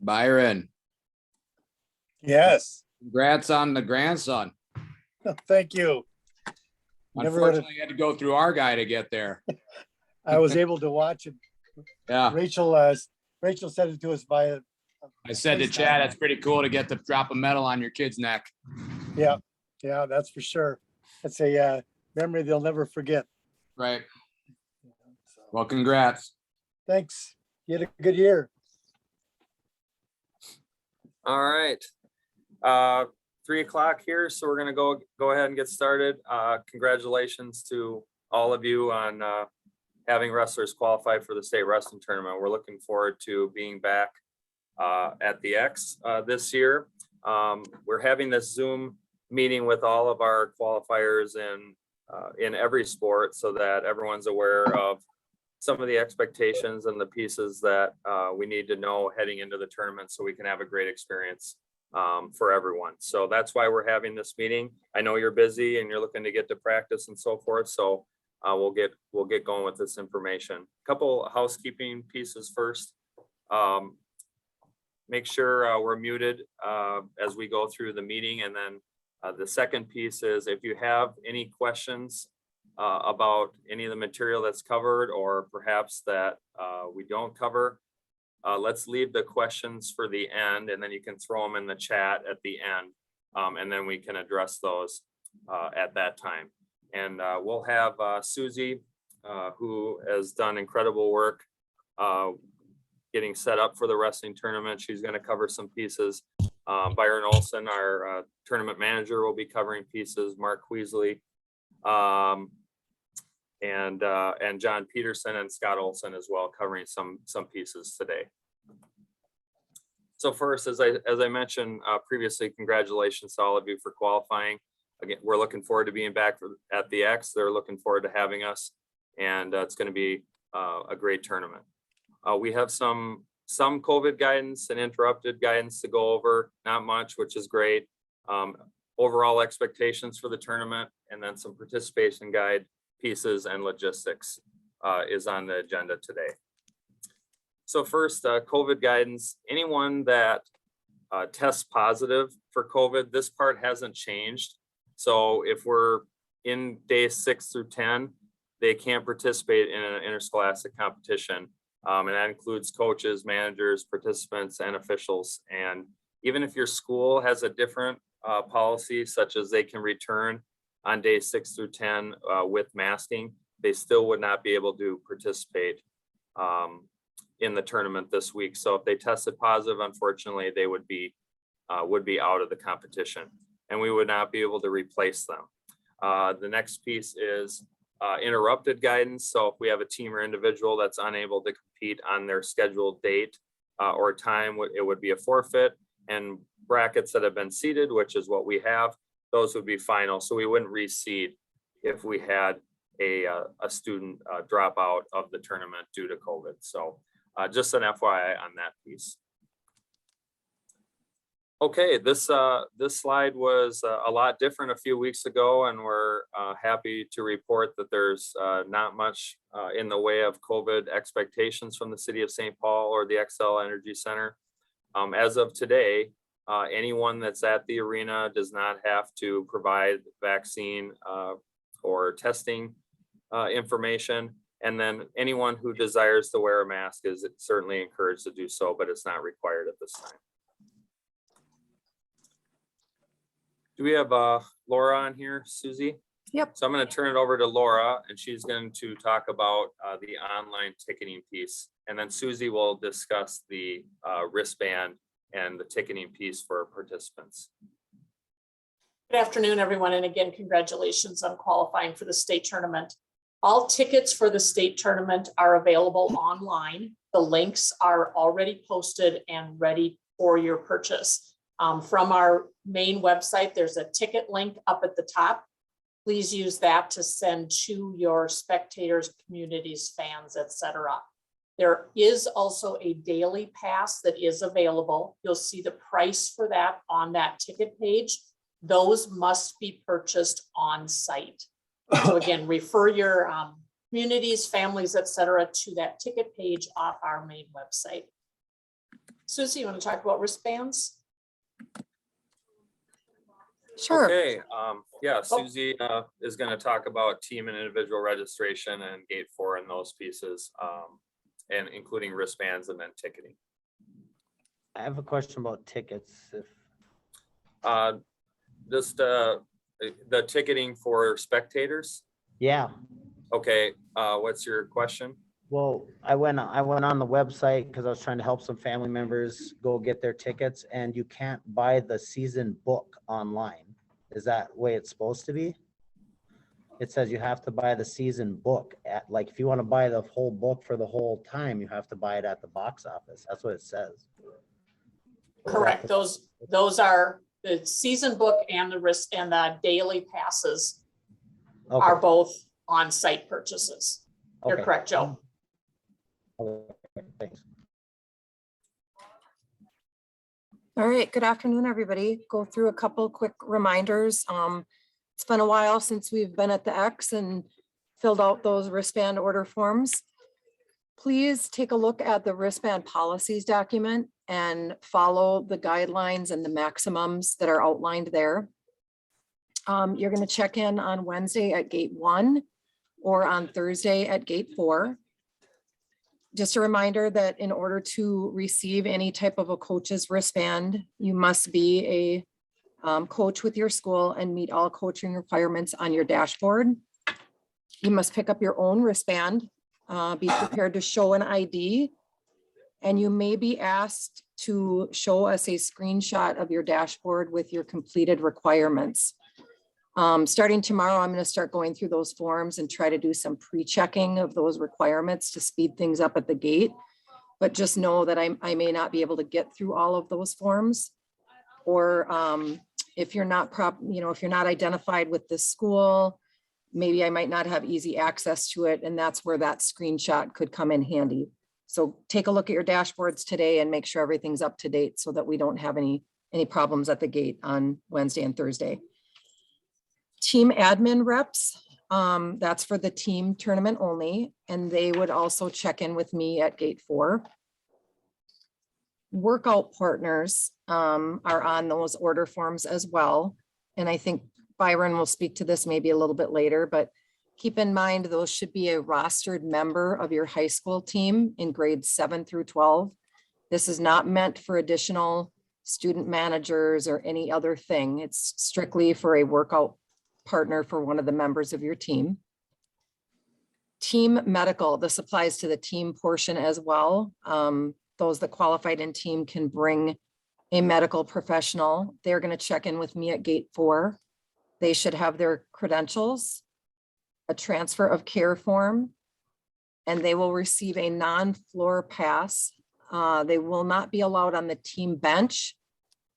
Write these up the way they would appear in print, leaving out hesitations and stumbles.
Byron, Yes, congrats on the grandson. thank you. Unfortunately, you had to go through our guy to get there. I was able to watch it. Yeah, Rachel sent it to us via. I said to Chad, it's pretty cool to get to drop a medal on your kid's neck. Yeah, that's for sure. It's a memory they'll never forget. Right. So, Well, congrats. thanks. You had a good year. All right. 3 o'clock here, so we're gonna go ahead and get started. Congratulations to all of you on having wrestlers qualify for the state wrestling tournament. We're looking forward to being back at the X this year. We're having this Zoom meeting with all of our qualifiers in every sport so that everyone's aware of some of the expectations and the pieces that we need to know heading into the tournament so we can have a great experience for everyone. So that's why we're having this meeting. I know you're busy and you're looking to get to practice and so forth. So we'll get going with this information. Couple housekeeping pieces first. Make sure we're muted as we go through the meeting. And then the second piece is if you have any questions about any of the material that's covered or perhaps that we don't cover, let's leave the questions for the end and then you can throw them in the chat at the end and then we can address those at that time. And we'll have Susie, who has done incredible work getting set up for the wrestling tournament. She's going to cover some pieces. Byron Olson, our tournament manager, will be covering pieces. Mark Weasley, and John Peterson and Scott Olson as well, covering some pieces today. So first, as I mentioned previously, congratulations to all of you for qualifying. Again, we're looking forward to being back at the X. They're looking forward to having us, and it's going to be a great tournament. We have some COVID guidance and interrupted guidance to go over, not much, which is great. Overall expectations for the tournament, and then some participation guide pieces and logistics is on the agenda today. So first, COVID guidance. Anyone that tests positive for COVID, this part hasn't changed. So if we're in days 6 through 10, they can't participate in an interscholastic competition. And that includes coaches, managers, participants, and officials. And even if your school has a different policy, such as they can return on days 6 through 10 with masking, they still would not be able to participate in the tournament this week. So if they tested positive, unfortunately, they would be out of the competition, and we would not be able to replace them. The next piece is interrupted guidance. So if we have a team or individual that's unable to compete on their scheduled date or time, it would be a forfeit. And brackets that have been seeded, which is what we have, those would be final. So we wouldn't reseed if we had a student drop out of the tournament due to COVID. So just an FYI on that piece. Okay, this slide was a lot different a few weeks ago, and we're happy to report that there's not much in the way of COVID expectations from the city of St. Paul or the XL Energy Center. As of today, anyone that's at the arena does not have to provide vaccine or testing information. And then anyone who desires to wear a mask is certainly encouraged to do so, but it's not required at this time. Do we have Laura on here, Susie? Yep. So I'm going to turn it over to Laura, and she's going to talk about the online ticketing piece. And then Susie will discuss the wristband and the ticketing piece for participants. Good afternoon, everyone. And again, congratulations on qualifying for the state tournament. All tickets for the state tournament are available online. The links are already posted and ready for your purchase. From our main website, there's a ticket link up at the top. Please use that to send to your spectators, communities, fans, etc. There is also a daily pass that is available. You'll see the price for that on that ticket page. Those must be purchased on site. So again, refer your communities, families, etc. to that ticket page off our main website. Susie, you want to talk about wristbands? Sure. Okay, yeah, Susie is going to talk about team and individual registration and gate 4 and those pieces, and including wristbands and then ticketing. I have a question about tickets. If Just the ticketing for spectators. yeah, Okay, what's your question? well, I went on the website because I was trying to help some family members go get their tickets, and you can't buy the season book online. Is that the way it's supposed to be? It says you have to buy the season book at, like, if you want to buy the whole book for the whole time, you have to buy it at the box office. That's what it says. Correct. Those are the season book and the wrist and the daily passes are Okay, both on-site purchases. You're okay. correct, Joe. Okay, thanks. All right, good afternoon, everybody. Go through a couple quick reminders. It's been a while since we've been at the X and filled out those wristband order forms. Please take a look at the wristband policies document and follow the guidelines and the maximums that are outlined there. You're going to check in on Wednesday at gate 1 or on Thursday at gate 4. Just a reminder that in order to receive any type of a coach's wristband, you must be a coach with your school and meet all coaching requirements on your dashboard. You must pick up your own wristband, be prepared to show an ID, and you may be asked to show us a screenshot of your dashboard with your completed requirements. Starting tomorrow, I'm going to start going through those forms and try to do some pre-checking of those requirements to speed things up at the gate. But just know that I may not be able to get through all of those forms. Or if you're not if you're not identified with the school, maybe I might not have easy access to it. And that's where that screenshot could come in handy. So take a look at your dashboards today and make sure everything's up to date so that we don't have any problems at the gate on Wednesday and Thursday. Team admin reps, that's for the team tournament only, and they would also check in with me at gate 4. Workout partners are on those order forms as well. And I think Byron will speak to this maybe a little bit later, but keep in mind, those should be a rostered member of your high school team in grades 7 through 12. This is not meant for additional student managers or any other thing. It's strictly for a workout partner for one of the members of your team. Team medical, this applies to the team portion as well. Those that qualified in team can bring a medical professional. They're going to check in with me at gate 4. They should have their credentials, a transfer of care form, and they will receive a non-floor pass. They will not be allowed on the team bench,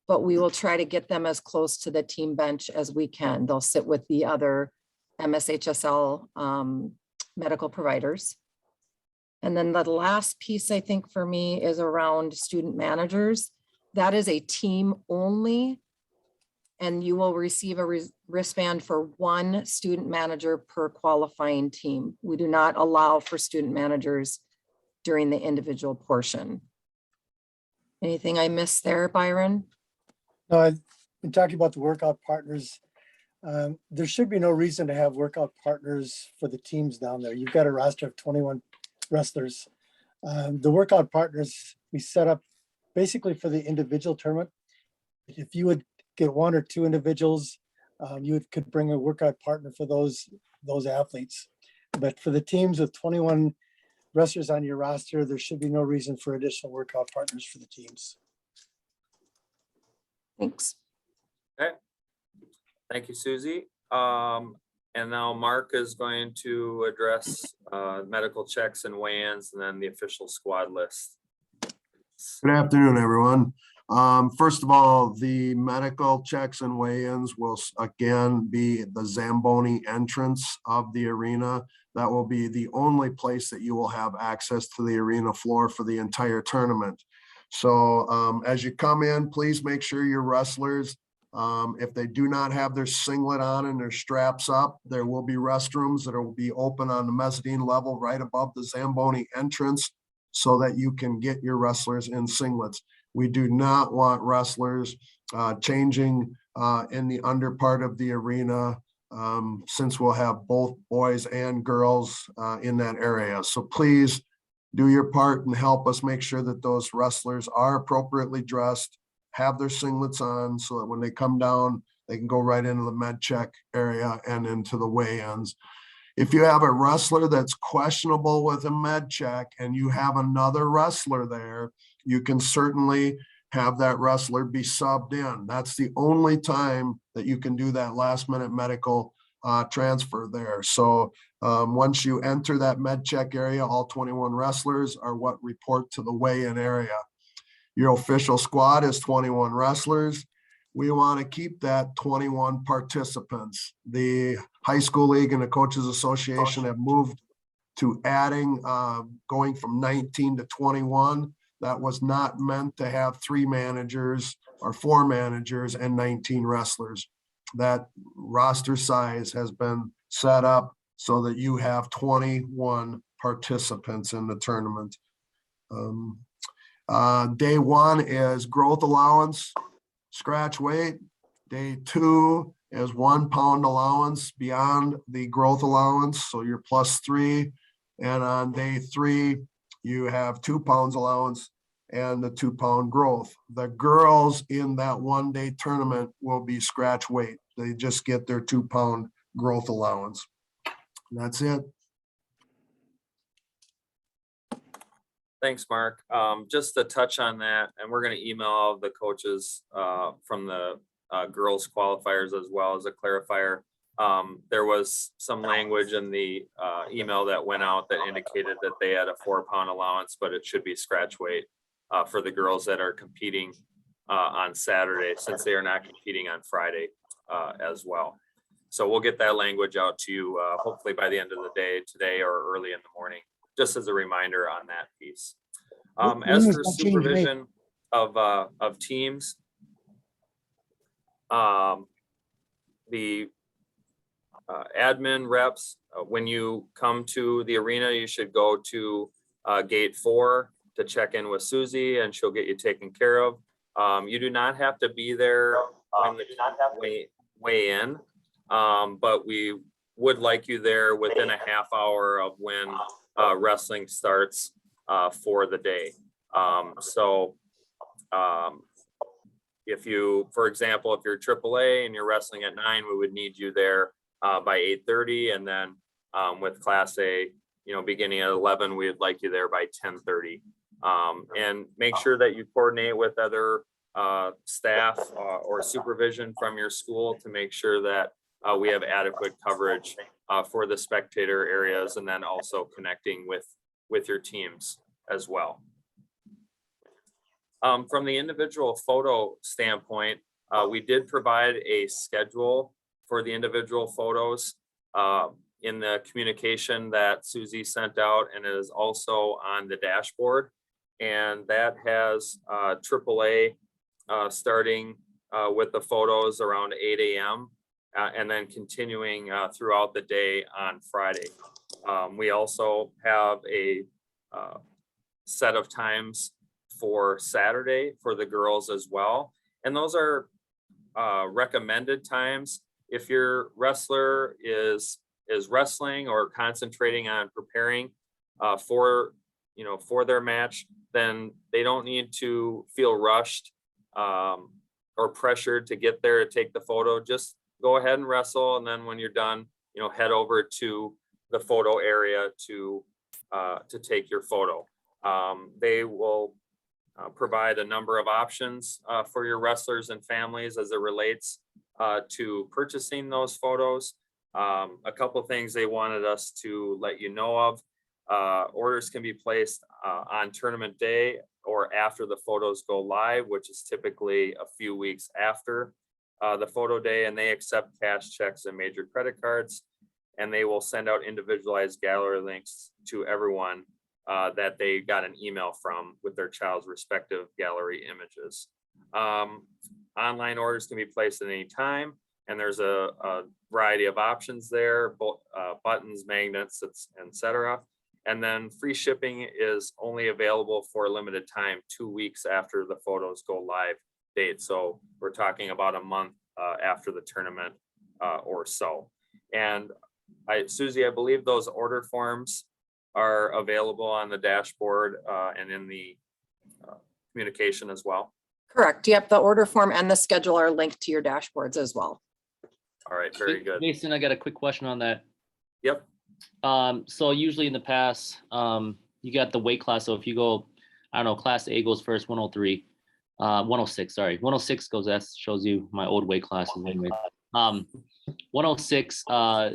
but we will try to get them as close to the team bench as we can. They'll sit with the other MSHSL medical providers. And then the last piece, I think, for me is around student managers. That is a team only, and you will receive a wristband for one student manager per qualifying team. We do not allow for student managers during the individual portion. Anything I missed there, Byron? No, I've been talking about the workout partners. There should be no reason to have workout partners for the teams down there. You've got a roster of 21 wrestlers. The workout partners we set up basically for the individual tournament. If you would get 1 or 2 individuals, you could bring a workout partner for those athletes. But for the teams with 21 wrestlers on your roster, there should be no reason for additional workout partners for the teams. Thanks. Okay. Thank you, Susie. And now Mark is going to address medical checks and weigh-ins and then the official squad list. Good afternoon, everyone. First of all, the medical checks and weigh-ins will again be the Zamboni entrance of the arena. That will be the only place that you will have access to the arena floor for the entire tournament. So as you come in, please make sure your wrestlers, if they do not have their singlet on and their straps up, there will be restrooms that will be open on the mezzanine level right above the Zamboni entrance so that you can get your wrestlers in singlets. We do not want wrestlers changing in the under part of the arena, since we'll have both boys and girls in that area. So please do your part and help us make sure that those wrestlers are appropriately dressed, have their singlets on, so that when they come down, they can go right into the med check area and into the weigh-ins. If you have a wrestler that's questionable with a med check and you have another wrestler there, you can certainly have that wrestler be subbed in. That's the only time that you can do that last minute medical transfer there. So once you enter that med check area, all 21 wrestlers are what report to the weigh-in area. Your official squad is 21 wrestlers. We want to keep that 21 participants. The high school league and the coaches association have moved to adding, going from 19 to 21. That was not meant to have 3 managers or 4 managers and 19 wrestlers. That roster size has been set up so that you have 21 participants in the tournament. Day 1 is growth allowance, scratch weight. Day 2 is 1 pound allowance beyond the growth allowance, so you're +3. And on day 3, you have 2 pounds allowance and the 2 pound growth. The girls in that 1-day tournament will be scratch weight. They just get their 2 pound growth allowance. And that's it. Thanks, Mark. Just to touch on that, and we're going to email all the coaches from the girls qualifiers as well as a clarifier. There was some language in the email that went out that indicated that they had a 4 pound allowance, but it should be scratch weight for the girls that are competing on Saturday, since they are not competing on Friday as well. So we'll get that language out to you hopefully by the end of the day today or early in the morning, just as a reminder on that piece. As for supervision of teams, the admin reps, when you come to the arena, you should go to gate 4 to check in with Susie, and she'll get you taken care of. You do not have to be there when the weigh in, but we would like you there within a half hour of when wrestling starts for the day. If you, for example, if you're AAA and you're wrestling at 9, we would need you there by 8:30, and then with Class A, beginning at 11, we'd like you there by 10:30. And make sure that you coordinate with other staff or supervision from your school to make sure that we have adequate coverage for the spectator areas, and then also connecting with your teams as well. From the individual photo standpoint, we did provide a schedule for the individual photos in the communication that Susie sent out, and it is also on the dashboard. And that has AAA starting with the photos around 8 a.m. And then continuing throughout the day on Friday. We also have a set of times for Saturday for the girls as well. And those are recommended times. If your wrestler is wrestling or concentrating on preparing for their match, then they don't need to feel rushed or pressured to get there to take the photo. Just go ahead and wrestle, and then when you're done, head over to the photo area to take your photo. They will provide a number of options for your wrestlers and families as it relates to purchasing those photos. A couple of things they wanted us to let you know of. Orders can be placed on tournament day or after the photos go live, which is typically a few weeks after the photo day, and they accept cash, checks, and major credit cards, and they will send out individualized gallery links to everyone that they got an email from with their child's respective gallery images. Online orders can be placed at any time, and there's a variety of options there, buttons, magnets, etc. And then free shipping is only available for a limited time, 2 weeks after the photos go live date. So we're talking about a month after the tournament or so. And Susie, I believe those order forms are available on the dashboard and in the communication as well. Correct. Yep. The order form and the schedule are linked to your dashboards as well. All right, very good. Jason, I got a quick question on that. Yep. So usually in the past, you got the weight class. So if you go, I don't know, class A goes first, 103, 106, sorry. 106 goes, that shows you my old weight classes anyway. 106,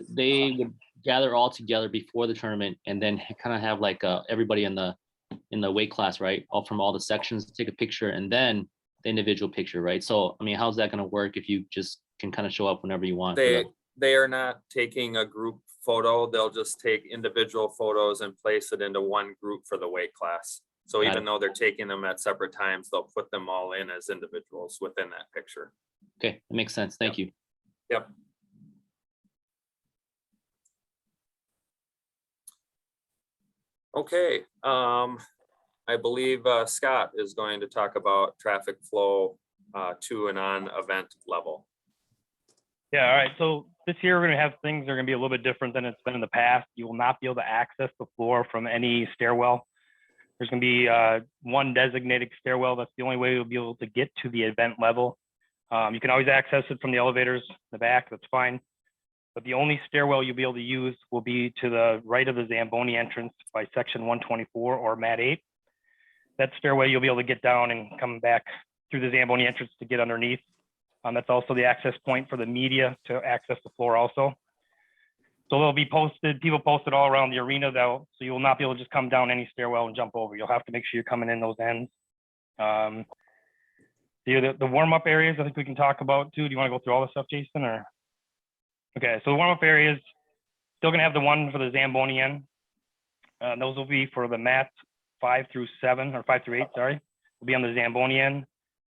they would gather all together before the tournament and then kind of have like everybody in the weight class, right? All from all the sections, take a picture and then the individual picture, right? So, I mean, how's that going to work if you just can kind of show up whenever you want? They are not taking a group photo. They'll just take individual photos and place it into one group for the weight class. So Got even it. though they're taking them at separate times, they'll put them all in as individuals within that picture. Okay, that makes sense. Thank you. Yep. Okay, I believe Scott is going to talk about traffic flow to and on event level. Yeah, all right. So this year we're going to have things that are going to be a little bit different than it's been in the past. You will not be able to access the floor from any stairwell. There's going to be one designated stairwell. That's the only way you'll be able to get to the event level. You can always access it from the elevators in the back. That's fine. But the only stairwell you'll be able to use will be to the right of the Zamboni entrance by section 124 or mat 8. That stairway you'll be able to get down and come back through the Zamboni entrance to get underneath. That's also the access point for the media to access the floor also. So they'll be posted, people posted all around the arena though, so you will not be able to just come down any stairwell and jump over. You'll have to make sure you're coming in those ends. The warm-up areas, I think we can talk about too. Do you want to go through all the stuff, Jason, or? Okay, so the warm-up areas, still gonna have the one for the Zamboni end. Those will be for the mats 5 through 7, or 5 through 8, sorry, will be on the Zamboni end.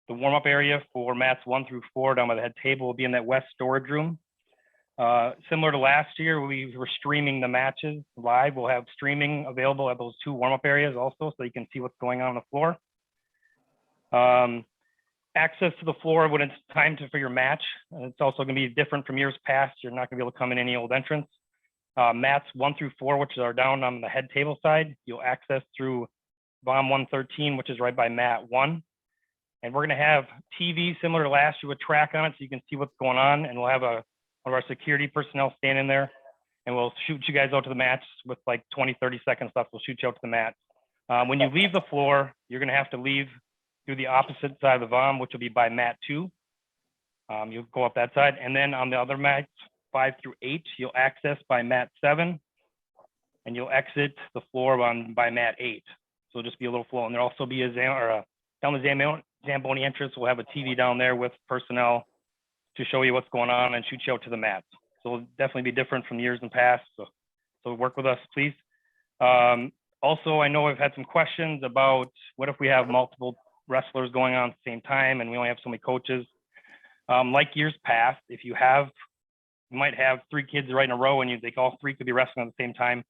The warm-up area for mats 1 through 4 down by the head table will be in that west storage room. Similar to last year, we were streaming the matches live. We'll have streaming available at those 2 warm-up areas also, so you can see what's going on the floor. Access to the floor when it's time for your match. It's also going to be different from years past. You're not going to be able to come in any old entrance. Mats 1 through 4, which are down on the head table side, you'll access through VOM 113, which is right by mat 1. And we're going to have TV similar to last year with track on it so you can see what's going on. And we'll have one of our security personnel stand in there and we'll shoot you guys out to the match with like 20, 30 seconds left. We'll shoot you out to the mat. When you leave the floor, you're going to have to leave through the opposite side of the VOM, which will be by mat 2. You'll go up that side. And then on the other mats, 5 through 8, you'll access by mat 7 and you'll exit the floor by mat 8. So it'll just be a little flow. And there'll also be down the Zamboni entrance, we'll have a TV down there with personnel to show you what's going on and shoot you out to the mats. So it'll definitely be different from years in past. So work with us, please. Also, I know I've had some questions about what if we have multiple wrestlers going on at the same time and we only have so many coaches. Like years past, if you might have 3 kids right in a row and you think all 3 could be wrestling at the same time,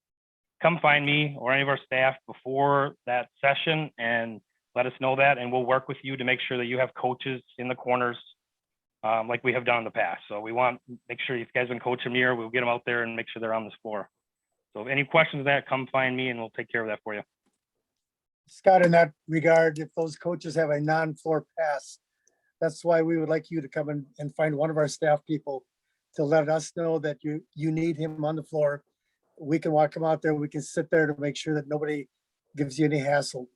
come find me or any of our staff before that session and let us know that, and we'll work with you to make sure that you have coaches in the corners like we have done in the past. So we want to make sure if you guys can coach them here, we'll get them out there and make sure they're on this floor. So if any questions on that, come find me and we'll take care of that for you. Scott, in that regard, if those coaches have a non-floor pass, that's why we would like you to come in and find one of our staff people to let us know that you need him on the floor. We can walk him out there. We can sit there to make sure that nobody gives you any hassle.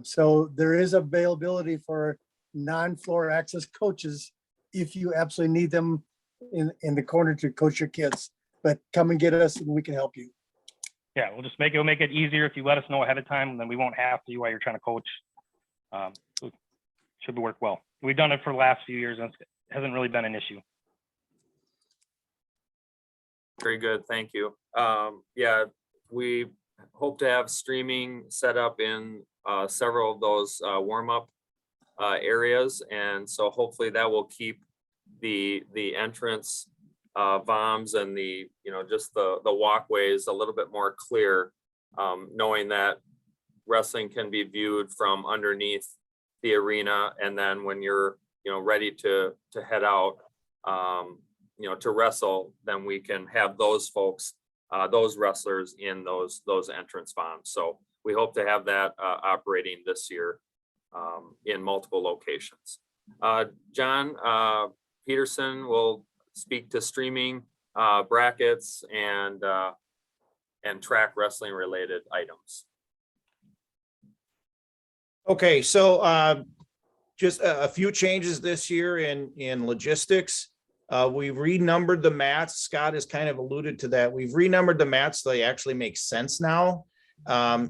So there is availability for non-floor access coaches if you absolutely need them in the corner to coach your kids. But come and get us and we can help you. Yeah, we'll just make it easier if you let us know ahead of time, and then we won't have to while you're trying to coach. Should work well. We've done it for the last few years and it hasn't really been an issue. Very good, thank you. Yeah, we hope to have streaming set up in several of those warm-up areas, and so hopefully that will keep the entrance VOMs and just the walkways a little bit more clear knowing that wrestling can be viewed from underneath the arena. And then when you're, ready to head out, to wrestle, then we can have those folks, those wrestlers in those entrance bombs. So we hope to have that operating this year in multiple locations. John Peterson will speak to streaming brackets and track wrestling related items. Okay, so just a few changes this year in logistics. We've renumbered the mats. Scott has kind of alluded to that. We've renumbered the mats. So they actually make sense now.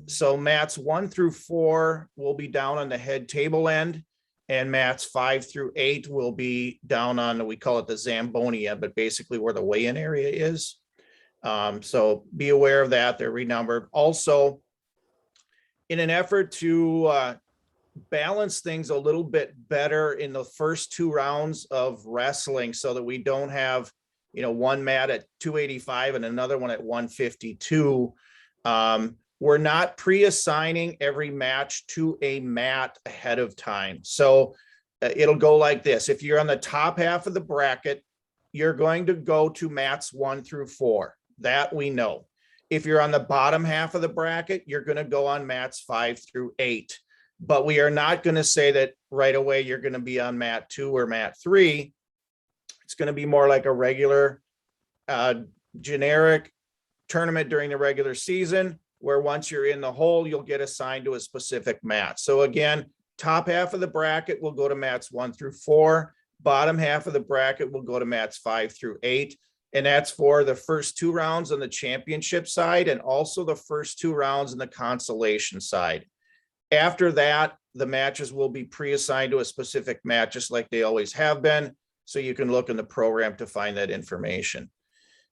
So mats 1 through 4 will be down on the head table end, and mats 5 through 8 will be down on, we call it the Zamboni, but basically where the weigh-in area is. So be aware of that. They're renumbered. Also, in an effort to balance things a little bit better in the first 2 rounds of wrestling, so that we don't have, one mat at 285 and another one at 152. We're not pre-assigning every match to a mat ahead of time. So it'll go like this. If you're on the top half of the bracket, you're going to go to mats 1 through 4. That we know. If you're on the bottom half of the bracket, you're going to go on mats 5 through 8. But we are not going to say that right away you're going to be on mat 2 or mat 3. It's going to be more like a regular generic tournament during the regular season, where once you're in the hole, you'll get assigned to a specific mat. So again, top half of the bracket will go to mats 1 through 4. Bottom half of the bracket will go to mats 5 through 8. And that's for the first 2 rounds on the championship side, and also the first 2 rounds on the consolation side. After that, the matches will be pre-assigned to a specific mat, just like they always have been. So you can look in the program to find that information.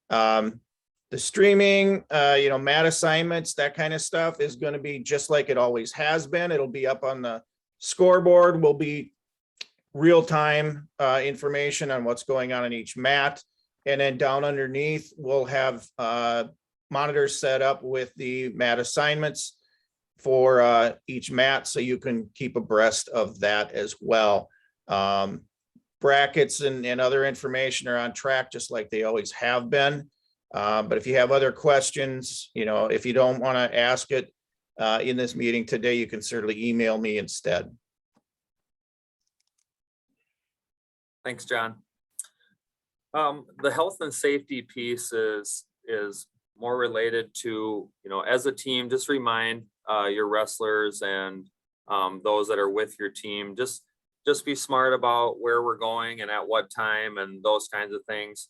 The streaming, mat assignments, that kind of stuff is going to be just like it always has been. It'll be up on the scoreboard, will be real-time information on what's going on in each mat. And then down underneath, we'll have monitors set up with the mat assignments for each mat, so you can keep abreast of that as well. Brackets and other information are on track, just like they always have been. But if you have other questions, if you don't want to ask it in this meeting today, you can certainly email me instead. Thanks, John. The health and safety piece is more related to, as a team, just remind your wrestlers and those that are with your team, just be smart about where we're going and at what time and those kinds of things.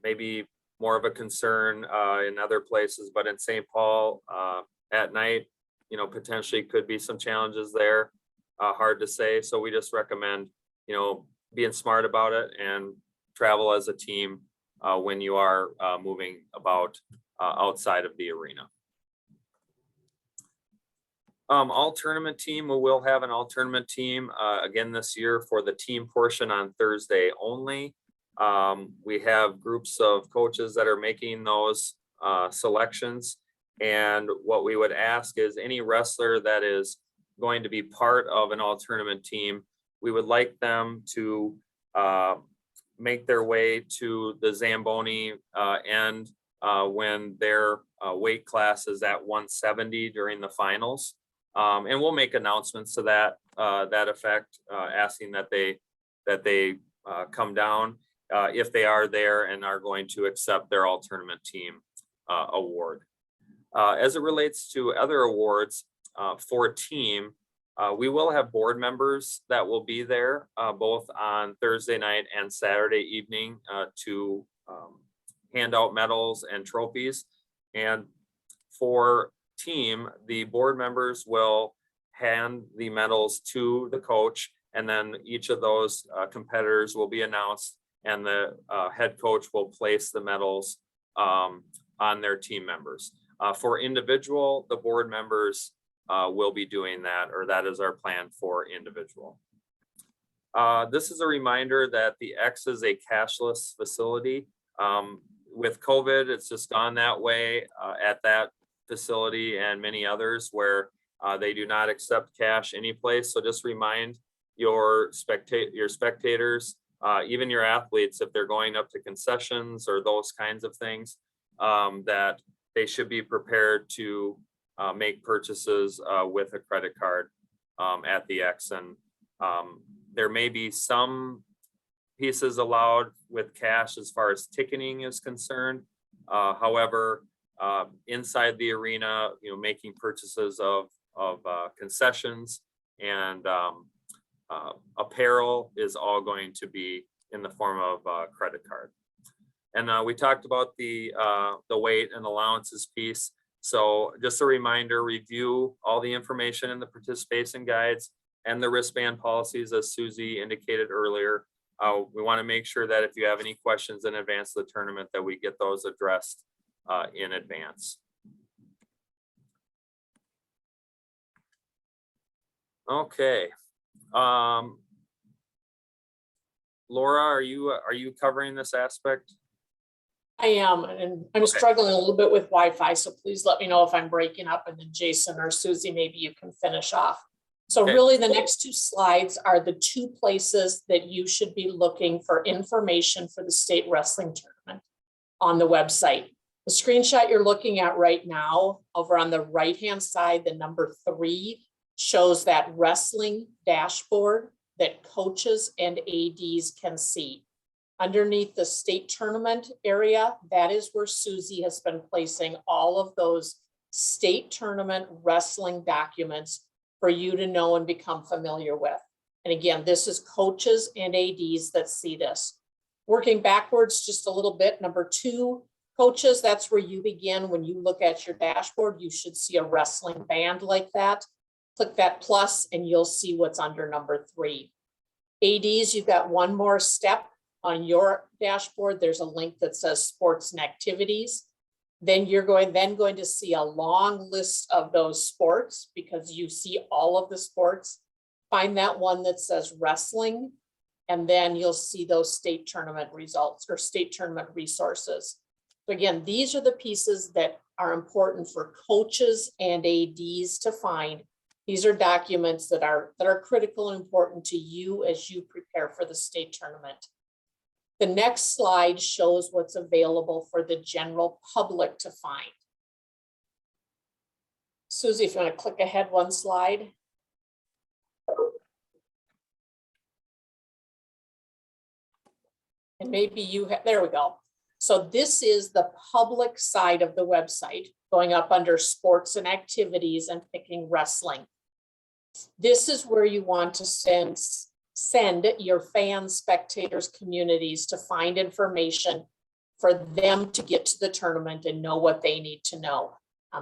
Maybe more of a concern in other places, but in St. Paul at night, potentially could be some challenges there. Hard to say. So we just recommend, being smart about it and travel as a team when you are moving about outside of the arena. All tournament team, we will have an all tournament team again this year for the team portion on Thursday only. We have groups of coaches that are making those selections, and what we would ask is any wrestler that is going to be part of an all tournament team, we would like them to make their way to the Zamboni end when their weight class is at 170 during the finals. And we'll make announcements to that effect, asking that they come down if they are there and are going to accept their all tournament team award. As it relates to other awards for team, we will have board members that will be there both on Thursday night and Saturday evening to hand out medals and trophies. And for team, the board members will hand the medals to the coach, and then each of those competitors will be announced, and the head coach will place the medals on their team members. For individual, the board members will be doing that, or that is our plan for individual. This is a reminder that the X is a cashless facility. with COVID, it's just gone that way at that facility and many others where they do not accept cash any place. So just remind your spectators, even your athletes, if they're going up to concessions or those kinds of things, that they should be prepared to make purchases with a credit card at the X. And there may be some pieces allowed with cash as far as ticketing is concerned. However, inside the arena, making purchases of concessions and apparel is all going to be in the form of credit card. And we talked about the weight and allowances piece. So just a reminder, review all the information in the participation guides and the wristband policies, as Susie indicated earlier. We want to make sure that if you have any questions in advance of the tournament, that we get those addressed in advance. Okay. Laura, are you covering this aspect? I am, and I'm struggling a little bit with Wi-Fi, so please let me know if I'm breaking up, and then Jason or Susie, maybe you can finish off. So Okay. really the next two slides are the two places that you should be looking for information for the state wrestling tournament on the website. The screenshot you're looking at right now, over on the right-hand side, the number 3 shows that wrestling dashboard that coaches and ADs can see. Underneath the state tournament area, that is where Susie has been placing all of those state tournament wrestling documents for you to know and become familiar with. And again, this is coaches and ADs that see this. Working backwards just a little bit, number 2, coaches, that's where you begin. When you look at your dashboard, you should see a wrestling band like that. Click that plus and you'll see what's under number 3. ADs, you've got one more step on your dashboard. There's a link that says sports and activities. Then you're going to see a long list of those sports because you see all of the sports. Find that one that says wrestling, and then you'll see those state tournament results or state tournament resources. So again, these are the pieces that are important for coaches and ADs to find. These are documents that are critical and important to you as you prepare for the state tournament. The next slide shows what's available for the general public to find. Susie, if you want to click ahead one slide. And maybe you have, there we go. So this is the public side of the website, going up under sports and activities and picking wrestling. This is where you want to send your fans, spectators, communities to find information for them to get to the tournament and know what they need to know.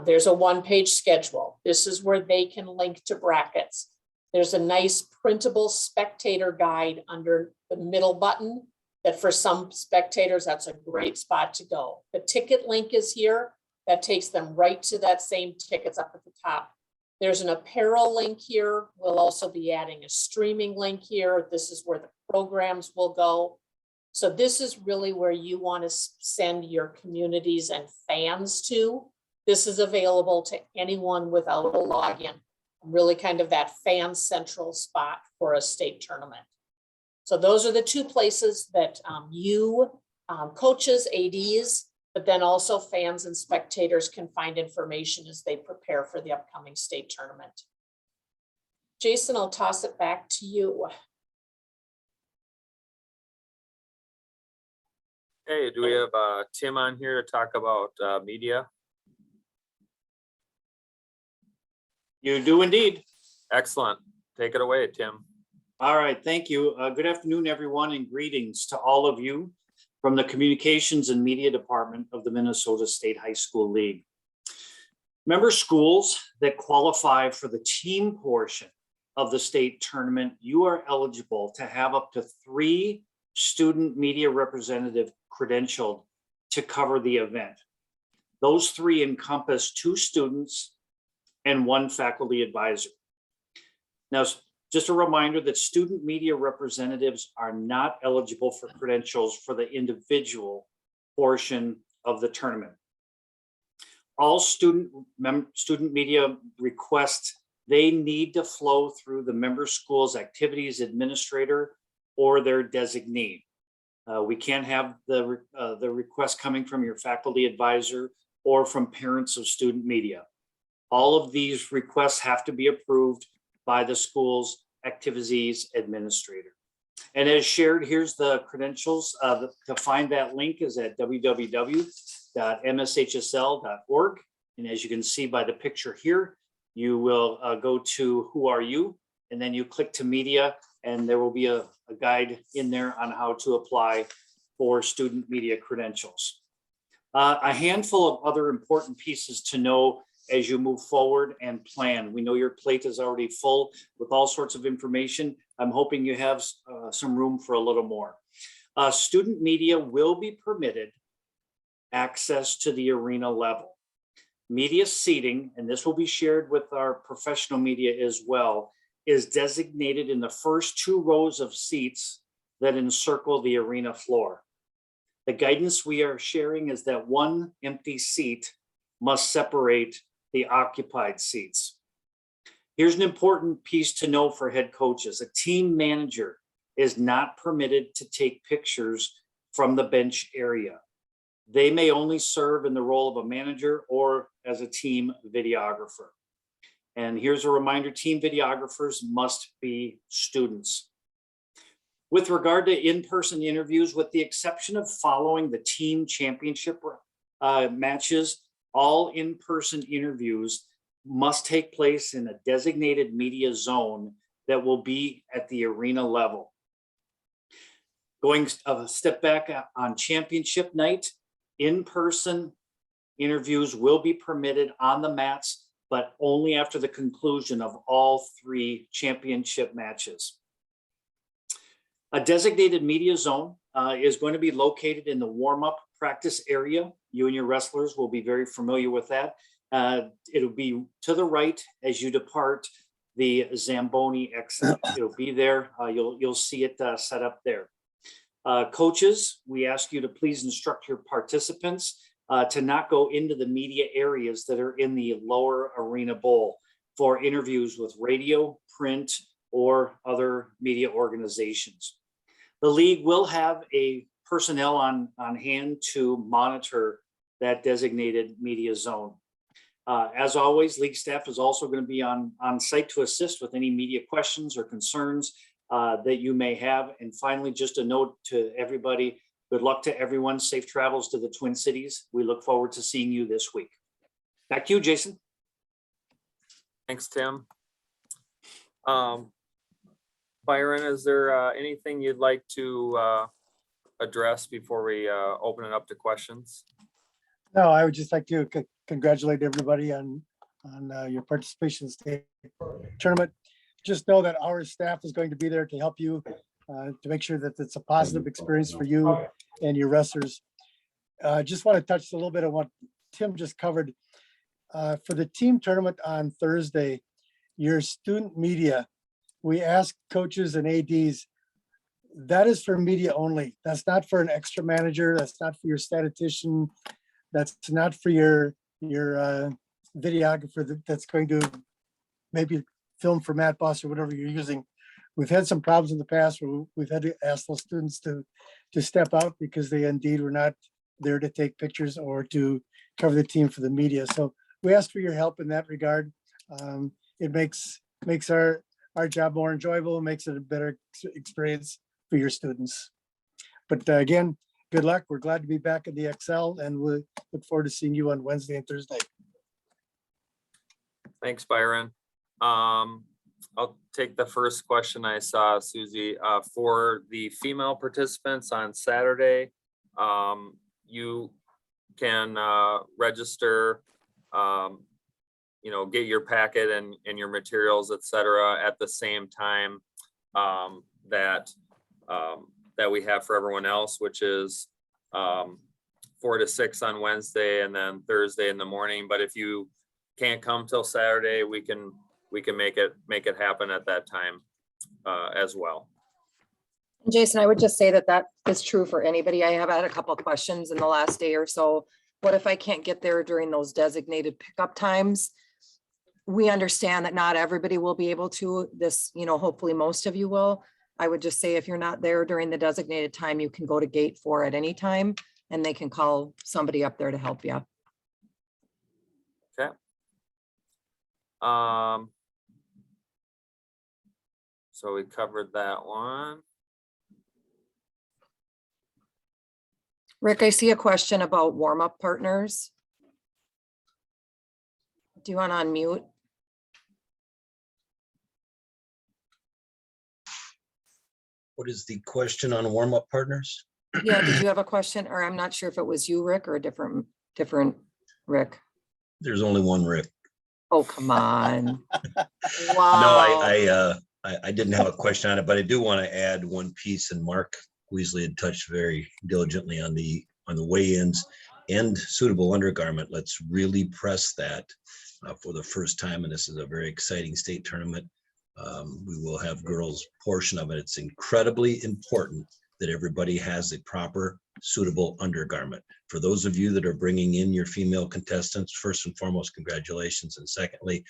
There's a one-page schedule. This is where they can link to brackets. There's a nice printable spectator guide under the middle button that for some spectators, that's a great spot to go. The ticket link is here. That takes them right to that same tickets up at the top. There's an apparel link here. We'll also be adding a streaming link here. This is where the programs will go. So this is really where you want to send your communities and fans to. This is available to anyone without a login. Really kind of that fan central spot for a state tournament. So those are the two places that coaches, ADs, but then also fans and spectators can find information as they prepare for the upcoming state tournament. Jason, I'll toss it back to you. Hey, do we have Tim on here to talk about media? You do indeed. Excellent. Take it away, Tim. All right, thank you. Good afternoon, everyone, and greetings to all of you from the Communications and Media Department of the Minnesota State High School League. Member schools that qualify for the team portion of the state tournament, you are eligible to have up to 3 student media representative credentialed to cover the event. Those 3 encompass 2 students and 1 faculty advisor. Now, just a reminder that student media representatives are not eligible for credentials for the individual portion of the tournament. All student media requests, they need to flow through the member school's activities administrator or their designee. We can't have the request coming from your faculty advisor or from parents of student media. All of these requests have to be approved by the school's activities administrator. And as shared, here's the credentials. To find that link is at www.mshsl.org. And as you can see by the picture here, you will go to Who Are You? And then you click to media, and there will be a guide in there on how to apply for student media credentials. A handful of other important pieces to know as you move forward and plan. We know your plate is already full with all sorts of information. I'm hoping you have some room for a little more. Student media will be permitted access to the arena level. Media seating, and this will be shared with our professional media as well, is designated in the first 2 rows of seats that encircle the arena floor. The guidance we are sharing is that 1 empty seat must separate the occupied seats. Here's an important piece to know for head coaches. A team manager is not permitted to take pictures from the bench area. They may only serve in the role of a manager or as a team videographer. And here's a reminder, team videographers must be students. With regard to in-person interviews, with the exception of following the team championship matches, all in-person interviews must take place in a designated media zone that will be at the arena level. Going a step back on championship night, in-person interviews will be permitted on the mats, but only after the conclusion of all 3 championship matches. A designated media zone is going to be located in the warm-up practice area. You and your wrestlers will be very familiar with that. It'll be to the right as you depart the Zamboni exit. It'll be there. You'll see it set up there. Coaches, we ask you to please instruct your participants to not go into the media areas that are in the lower arena bowl for interviews with radio, print, or other media organizations. The league will have a personnel on hand to monitor that designated media zone. As always, league staff is also going to be on site to assist with any media questions or concerns that you may have. And finally, just a note to everybody, good luck to everyone. Safe travels to the Twin Cities. We look forward to seeing you this week. Back to you, Jason. Thanks, Tim. Byron, is there anything you'd like to address before we open it up to questions? No, I would just like to congratulate everybody on your participation in the state tournament. Just know that our staff is going to be there to help you to make sure that it's a positive experience for you and your wrestlers. Just want to touch a little bit on what Tim just covered. For the team tournament on Thursday, your student media, we ask coaches and ADs, that is for media only. That's not for an extra manager. That's not for your statistician. That's not for your videographer that's going to maybe film for Matt Boss or whatever you're using. We've had some problems in the past where we've had to ask those students to step out because they indeed were not there to take pictures or to cover the team for the media. So we ask for your help in that regard. It makes our job more enjoyable, makes it a better experience for your students. But again, good luck. We're glad to be back in the XL, and we look forward to seeing you on Wednesday and Thursday. Thanks, Byron. I'll take the first question I saw, Susie. For the female participants on Saturday, you can register, get your packet and your materials, etc., at the same time that we have for everyone else, which is 4 to 6 on Wednesday and then Thursday in the morning. But if you can't come till Saturday, we can make it happen at that time as well. Jason, I would just say that that is true for anybody. I have had a couple of questions in the last day or so. What if I can't get there during those designated pickup times? We understand that not everybody will be able to this, hopefully most of you will. I would just say if you're not there during the designated time, you can go to gate 4 at any time and they can call somebody up there to help you. Okay. So we covered that one. Rick, I see a question about warm-up partners. Do you want to unmute? What is the question on warm-up partners? Yeah, did you have a question? Or I'm not sure if it was you, Rick, or a different Rick. There's only one Rick. Oh, come on. No, Wow. I didn't have a question on it, but I do want to add one piece, and Mark Weasley had touched very diligently on the weigh-ins and suitable undergarment. Let's really press that for the first time, and this is a very exciting state tournament. We will have girls portion of it. It's incredibly important that everybody has a proper suitable undergarment. For those of you that are bringing in your female contestants, first and foremost, congratulations. And secondly,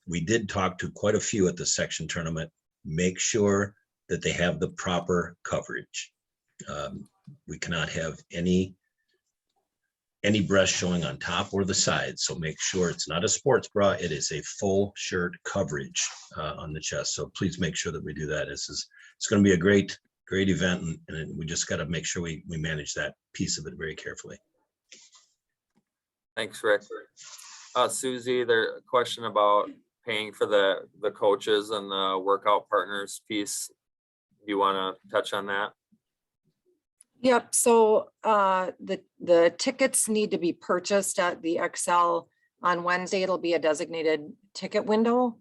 we did talk to quite a few at the section tournament. Make sure that they have the proper coverage. We cannot have any breast showing on top or the sides. So make sure it's not a sports bra. It is a full shirt coverage on the chest. So please make sure that we do that. It's going to be a great event. And we just got to make sure we manage that piece of it very carefully. Thanks, Rick. Susie, there's a question about paying for the coaches and the workout partners piece. Do you want to touch on that? Yep, so the tickets need to be purchased at the XL. On Wednesday, it'll be a designated ticket window.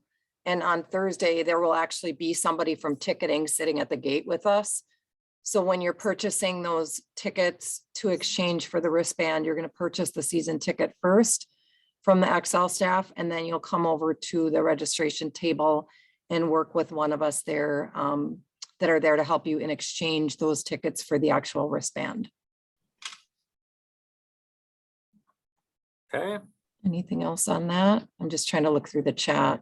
And on Thursday, there will actually be somebody from ticketing sitting at the gate with us. So when you're purchasing those tickets to exchange for the wristband, you're going to purchase the season ticket first from the XL staff, and then you'll come over to the registration table and work with one of us there that are there to help you in exchange those tickets for the actual wristband. Okay. Anything else on that? I'm just trying to look through the chat.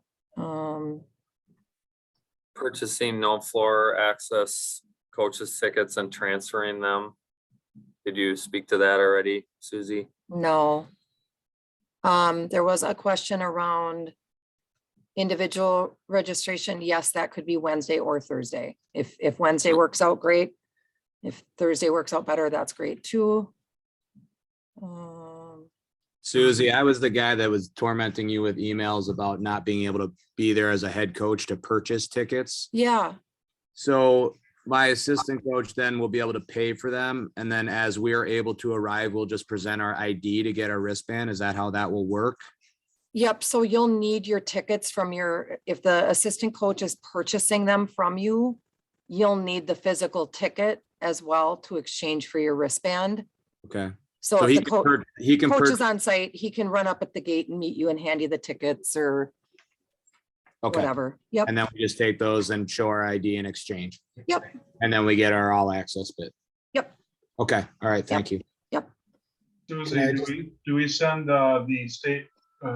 Purchasing no floor access coaches tickets and transferring them. Did you speak to that already, Susie? No. There was a question around individual registration. Yes, that could be Wednesday or Thursday. If Wednesday works out, great. If Thursday works out better, that's great too. Susie, I was the guy that was tormenting you with emails about not being able to be there as a head coach to purchase tickets. Yeah. So my assistant coach then will be able to pay for them. And then as we are able to arrive, we'll just present our ID to get our wristband. Is that how that will work? Yep. So you'll need your tickets from if the assistant coach is purchasing them from you, you'll need the physical ticket as well to exchange for your wristband. Okay. So So if he the can coach purchase. is on site, he can run up at the gate and meet you and hand you the tickets or Okay. whatever. Yep. And then we just take those and show our ID in exchange. Yep. And then we get our all access bit. Yep. Okay. All right. Thank you. Yep. Susie, do we send the state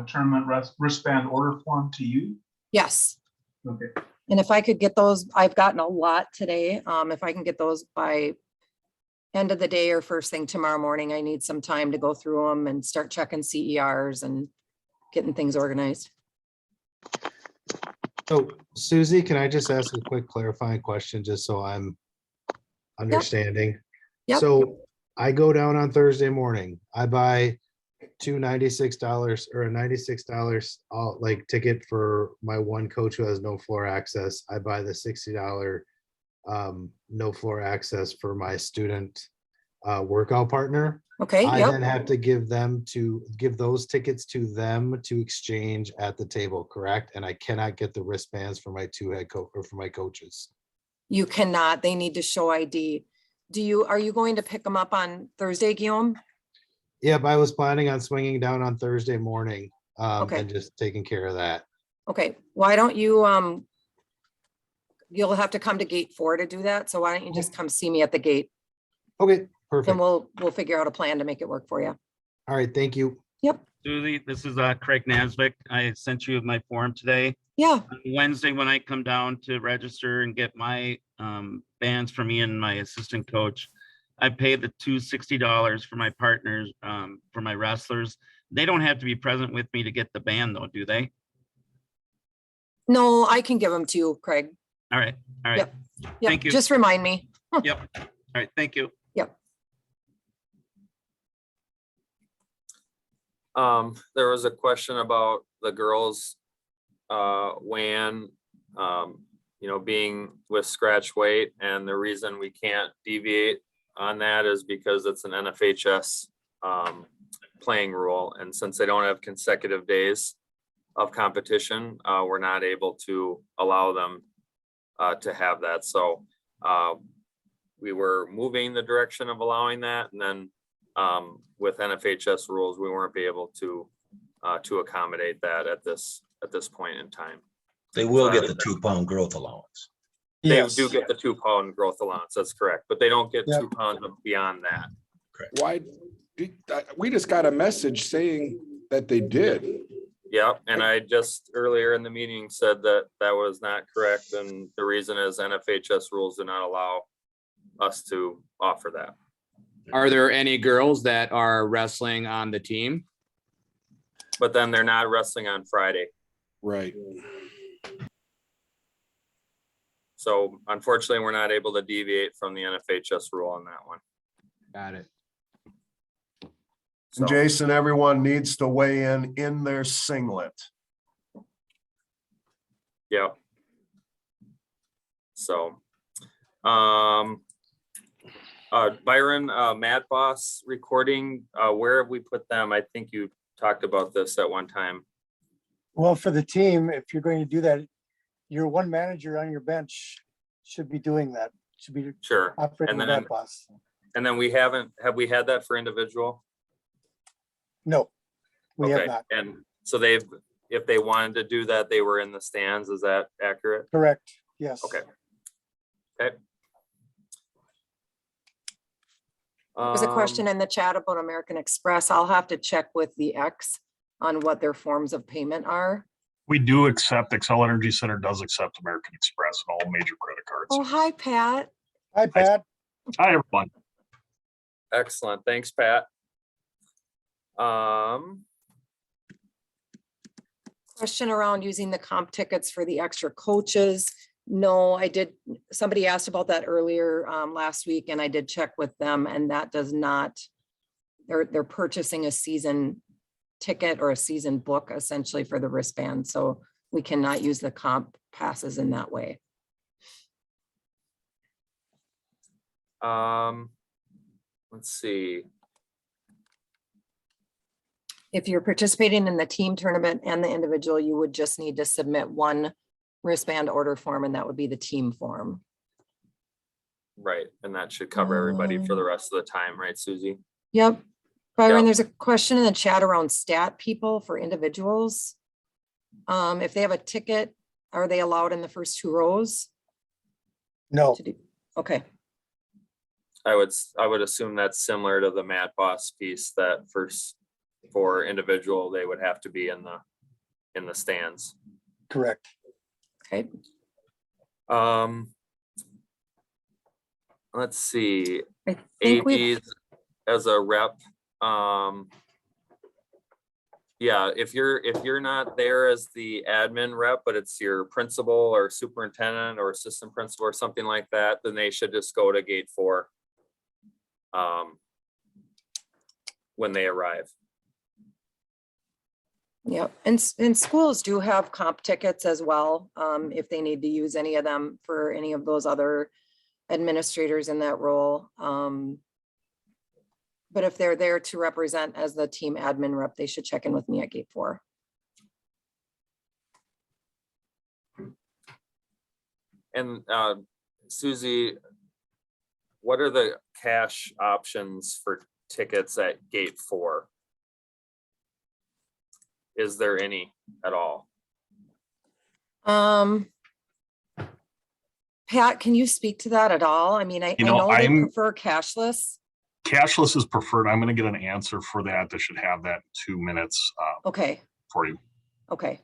tournament wristband order form to you? Yes. Okay. And if I could get those, I've gotten a lot today. If I can get those by end of the day or first thing tomorrow morning, I need some time to go through them and start checking CERs and getting things organized. So Susie, can I just ask a quick clarifying question, just so I'm understanding? Yep. So I go down on Thursday morning, I buy two $96 or a $96 ticket for my one coach who has no floor access. I buy the $60 no floor access for my student workout partner. Okay. I Yep. then have to give those tickets to them to exchange at the table, correct? And I cannot get the wristbands for my two head coach or for my coaches. You cannot. They need to show ID. Are you going to pick them up on Thursday, Guillaume? Yep, I was planning on swinging down on Thursday morning Okay. and just taking care of that. Okay. Why don't you you'll have to come to gate 4 to do that. So why don't you just come see me at the gate Okay, perfect. and we'll figure out a plan to make it work for you. All right, thank you. Yep. Susie, this is Craig Nasvik. I sent you my form today. Yeah. On Wednesday, when I come down to register and get my bands for me and my assistant coach, I pay the $260 for my partners, for my wrestlers. They don't have to be present with me to get the band though, do they? No, I can give them to you, Craig. All right, all right. Yep. Yep. Thank you. Just remind me. Yep. All right, thank you. Yep. There was a question about the girls weigh-in, being with scratch weight, and the reason we can't deviate on that is because it's an NFHS playing rule, and since they don't have consecutive days of competition, we're not able to allow them to have that. So we were moving the direction of allowing that, and then with NFHS rules, we weren't be able to accommodate that at this point in time. They will get the 2-pound growth allowance. They Yes. do get the 2-pound growth allowance. That's correct, but they don't get Yep. 2 pounds beyond that. Why, we just got a message saying that they did. Yep, and I just earlier in the meeting said that that was not correct, and the reason is NFHS rules do not allow us to offer that. Are there any girls that are wrestling on the team? But then they're not wrestling on Friday. Right. So unfortunately, we're not able to deviate from the NFHS rule on that one. Got it. So, And Jason, everyone needs to weigh in their singlet. yeah. So, Byron, Mad Boss recording, where have we put them? I think you talked about this at one time. Well, for the team, if you're going to do that, your one manager on your bench should be doing that, should be Sure. operating And that then, boss. and then have we had that for individual? No, we have Okay, not. and so if they wanted to do that, they were in the stands, is that accurate? Correct, yes. Okay. Okay. There's a question in the chat about American Express. I'll have to check with the X on what their forms of payment are. We do accept, Excel Energy Center does accept American Express and all major credit cards. Oh, hi, Pat. Hi, Pat. Hi, everyone. Excellent, thanks, Pat. Question around using the comp tickets for the extra coaches. No, I did. Somebody asked about that earlier last week, and I did check with them, and that does not, they're purchasing a season ticket or a season book essentially for the wristband. So we cannot use the comp passes in that way. Let's see. If you're participating in the team tournament and the individual, you would just need to submit one wristband order form, and that would be the team form. Right, and that should cover everybody for the rest of the time, right, Susie? Yep. Byron, Yep. there's a question in the chat around stat people for individuals. If they have a ticket, are they allowed in the first 2 rows? No, Okay, I would assume that's similar to the Mad Boss piece, that for individual, they would have to be in the stands. correct. okay. Let's see, I think we've, ADs as a rep. Yeah, if you're not there as the admin rep, but it's your principal or superintendent or assistant principal or something like that, then they should just go to gate 4 when they arrive. yeah, and schools do have comp tickets as well, if they need to use any of them for any of those other administrators in that role. But if they're there to represent as the team admin rep, they should check in with me at gate 4. And Susie, what are the cash options for tickets at gate 4? Is there any at all? Pat, can you speak to that at all? I mean, I You know, know they I'm- prefer cashless. Cashless is preferred. I'm going to get an answer for that. I should have that in 2 minutes Okay, for you. okay.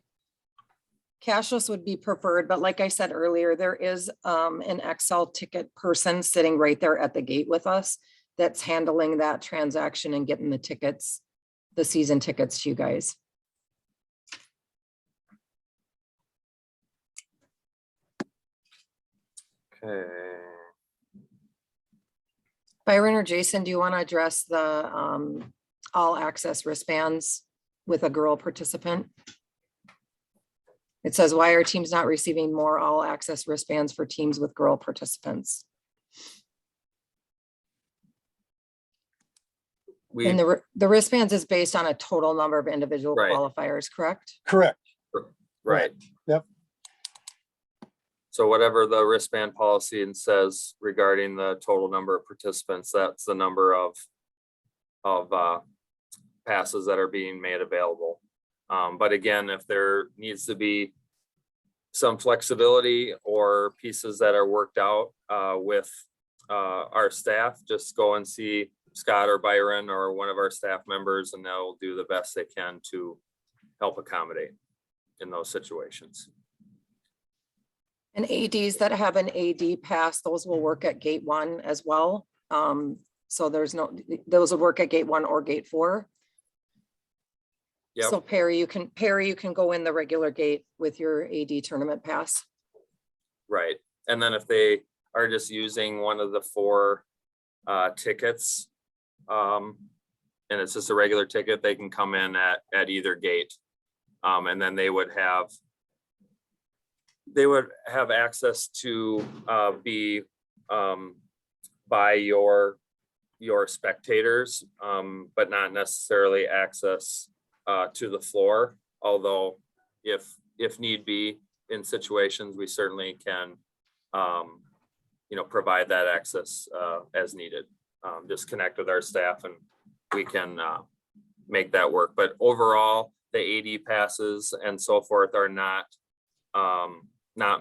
Cashless would be preferred, but like I said earlier, there is an Excel ticket person sitting right there at the gate with us that's handling that transaction and getting the tickets, the season tickets to you guys. Okay. Byron or Jason, do you want to address the all access wristbands with a girl participant? It says, why are teams not receiving more all access wristbands for teams with girl participants? And the wristbands is based on a total number of individual Right. qualifiers, correct? Correct. Right. Yep. So whatever the wristband policy and says regarding the total number of participants, that's the number of passes that are being made available. But again, if there needs to be some flexibility or pieces that are worked out with our staff, just go and see Scott or Byron or one of our staff members, and they'll do the best they can to help accommodate in those situations. And ADs that have an AD pass, those will work at gate 1 as well. So there's no, those will work at gate 1 or gate 4. Yep. So Perry, you can go in the regular gate with your AD tournament pass. Right. And then if they are just using one of the 4 tickets, and it's just a regular ticket, they can come in at either gate. And then they would have access to be by your spectators, but not necessarily access to the floor. Although if need be in situations, we certainly can provide that access as needed. Just connect with our staff and we can make that work. But overall, the AD passes and so forth are not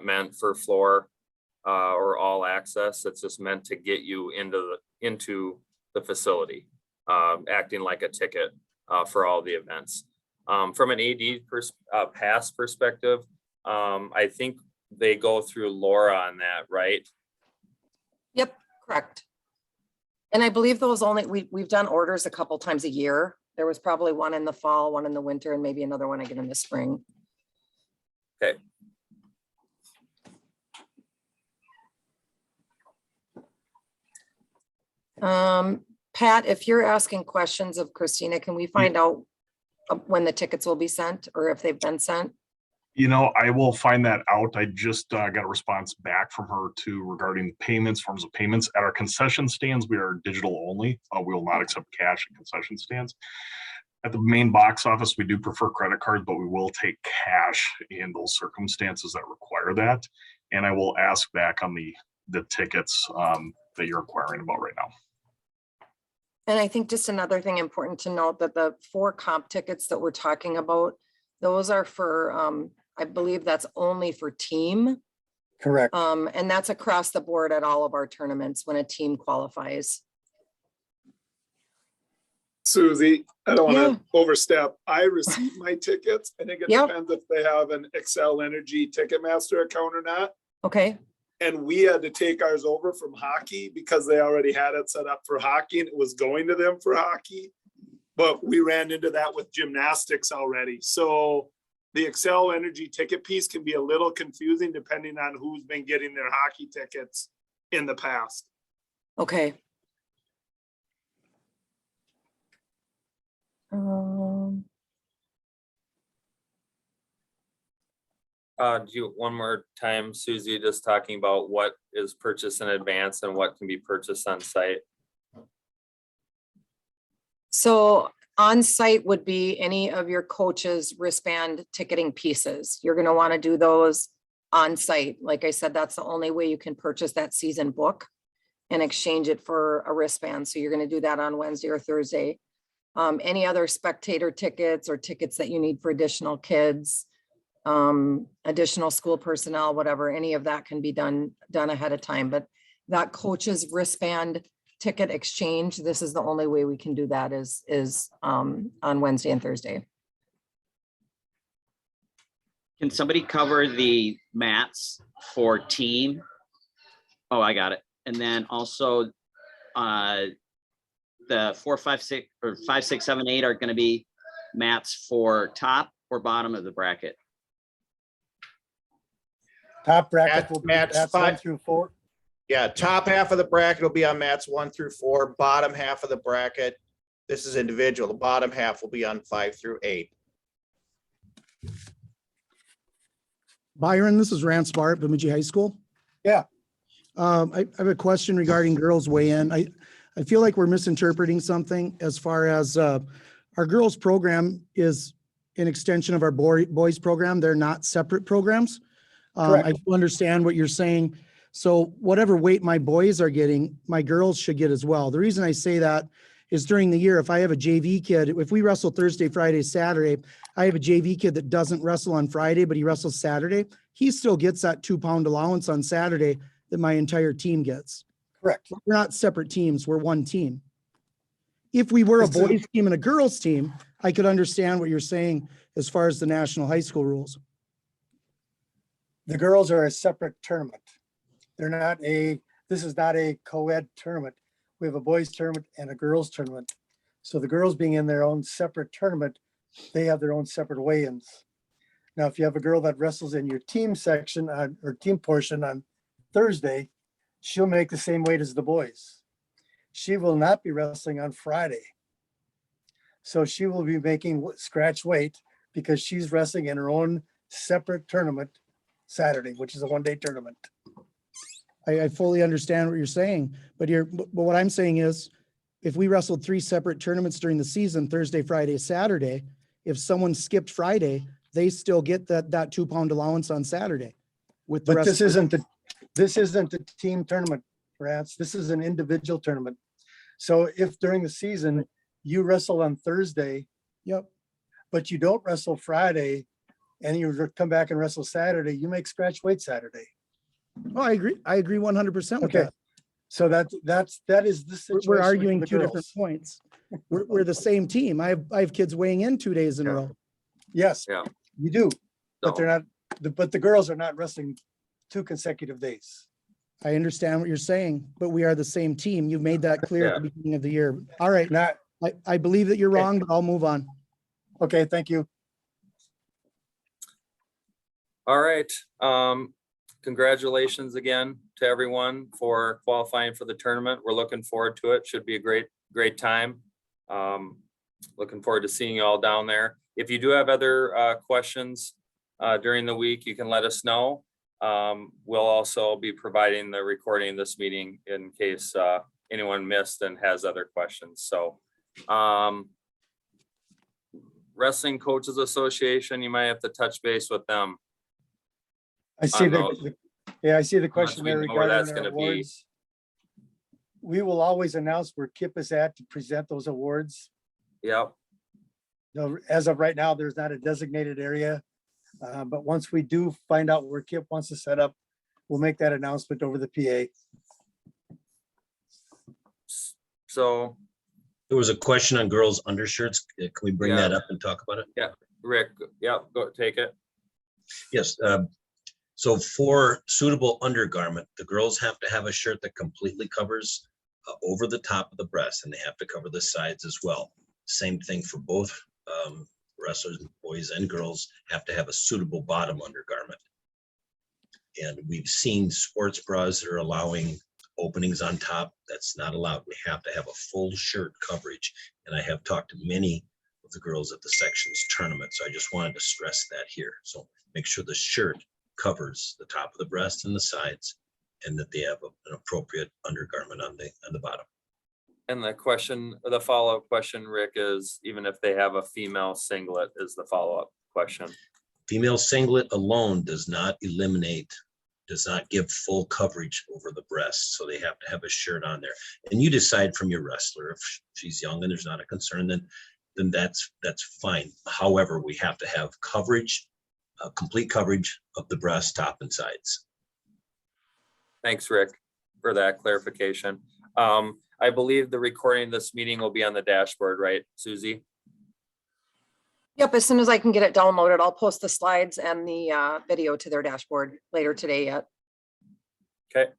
meant for floor or all access. It's just meant to get you into the facility, acting like a ticket for all the events. From an AD pass perspective, I think they go through Laura on that, right? Yep, correct. And I believe those we've done orders a couple times a year. There was probably one in the fall, one in the winter, and maybe another one again in the spring. Okay. Pat, if you're asking questions of Christina, can we find out when the tickets will be sent or if they've been sent? You know, I will find that out. I just got a response back from her too regarding payments, forms of payments. At our concession stands, we are digital only. We will not accept cash at concession stands. At the main box office, we do prefer credit cards, but we will take cash in those circumstances that require that. And I will ask back on the tickets that you're inquiring about right now. And I think just another thing important to note that the 4 comp tickets that we're talking about, those are for, I believe that's only for team. Correct. And that's across the board at all of our tournaments when a team qualifies. Susie, I don't want to overstep. I receive my tickets. I think it depends if they have an Excel Energy Ticketmaster account or not. Okay. And we had to take ours over from hockey because they already had it set up for hockey and it was going to them for hockey. But we ran into that with gymnastics already. So the Excel Energy ticket piece can be a little confusing depending on who's been getting their hockey tickets in the past. Okay. Do you one more time, Susie, just talking about what is purchased in advance and what can be purchased on site? So on site would be any of your coaches' wristband ticketing pieces. You're going to want to do those on site. Like I said, that's the only way you can purchase that season book and exchange it for a wristband. So you're going to do that on Wednesday or Thursday. Any other spectator tickets or tickets that you need for additional kids, additional school personnel, whatever, any of that can be done ahead of time, but that coach's wristband ticket exchange, this is the only way we can do that is on Wednesday and Thursday. Can somebody cover the mats for team? Oh, I got it. And then also the 4, 5, 6 or 5, 6, 7, 8 are going to be mats for top or bottom of the bracket. Top bracket will be Mats mats 1 through 4. Yeah, top half of the bracket will be on mats 1 through 4. Bottom half of the bracket, this is individual. The bottom half will be on 5 through 8. Byron, this is Rance Bart, Bemidji High School. Yeah. I have a question regarding girls weigh-in. I feel like we're misinterpreting something as far as our girls program is an extension of our boys program. They're not separate programs. I do understand what you're saying. So whatever weight my boys are getting, my girls should get as well. The reason I say that is during the year, if I have a JV kid, if we wrestle Thursday, Friday, Saturday, I have a JV kid that doesn't wrestle on Friday, but he wrestles Saturday. He still gets that 2-pound allowance on Saturday that my entire team gets. Correct. We're not separate teams. We're one team. If we were a boys team and a girls team, I could understand what you're saying as far as the national high school rules. The girls are a separate tournament. They're not this is not a co-ed tournament. We have a boys tournament and a girls tournament. So the girls being in their own separate tournament, they have their own separate weigh-ins. Now, if you have a girl that wrestles in your team section or team portion on Thursday, she'll make the same weight as the boys. She will not be wrestling on Friday. So she will be making scratch weight because she's wrestling in her own separate tournament Saturday, which is a one-day tournament. I fully understand what you're saying, but what I'm saying is if we wrestled 3 separate tournaments during the season, Thursday, Friday, Saturday, if someone skipped Friday, they still get that 2-pound allowance on Saturday. With the But rest this isn't the team tournament, Rance. This is an individual tournament. So if during the season you wrestle on Thursday, yep, but you don't wrestle Friday and you come back and wrestle Saturday, you make scratch weight Saturday. Oh, I agree 100% with Okay. that. So that is the situation. We're with arguing the 2 girls. different points. We're the same team. I have kids weighing in 2 days in a row. Yes, Yeah. you do, but So- they're not. But the girls are not wrestling 2 consecutive days. I understand what you're saying, but we are the same team. You've made that clear at the beginning of the year. All right. I believe that you're wrong, but I'll move on. Okay, thank you. All right. Congratulations again to everyone for qualifying for the tournament. We're looking forward to it. Should be a great time. Looking forward to seeing you all down there. If you do have other questions during the week, you can let us know. We'll also be providing the recording of this meeting in case anyone missed and has other questions. So Wrestling Coaches Association, you might have to touch base with them. I see I see the Unless question we there know where that's regarding our gonna be. awards. We will always announce where KIP is at to present those awards. Yep. No, as of right now, there's not a designated area. But once we do find out where KIP wants to set up, we'll make that announcement over the PA. So There was a question on girls' undershirts. Can we bring Yeah. that up and talk about it? yeah, Rick, yep, go take it. Yes. So for suitable undergarment, the girls have to have a shirt that completely covers over the top of the breast, and they have to cover the sides as well. Same thing for both wrestlers, boys and girls have to have a suitable bottom undergarment. And we've seen sports bras that are allowing openings on top. That's not allowed. We have to have a full shirt coverage. And I have talked to many of the girls at the sections tournament. So I just wanted to stress that here. So make sure the shirt covers the top of the breast and the sides, and that they have an appropriate undergarment on the bottom. And the follow-up question, Rick, is even if they have a female singlet is the follow-up question. Female singlet alone does not give full coverage over the breast. So they have to have a shirt on there. And you decide from your wrestler, if she's young and there's not a concern, then that's fine. However, we have to have coverage complete coverage of the breast, top and sides. Thanks, Rick, for that clarification. I believe the recording of this meeting will be on the dashboard, right, Susie? Yep, as soon as I can get it downloaded, I'll post the slides and the video to their dashboard later today yet. Okay,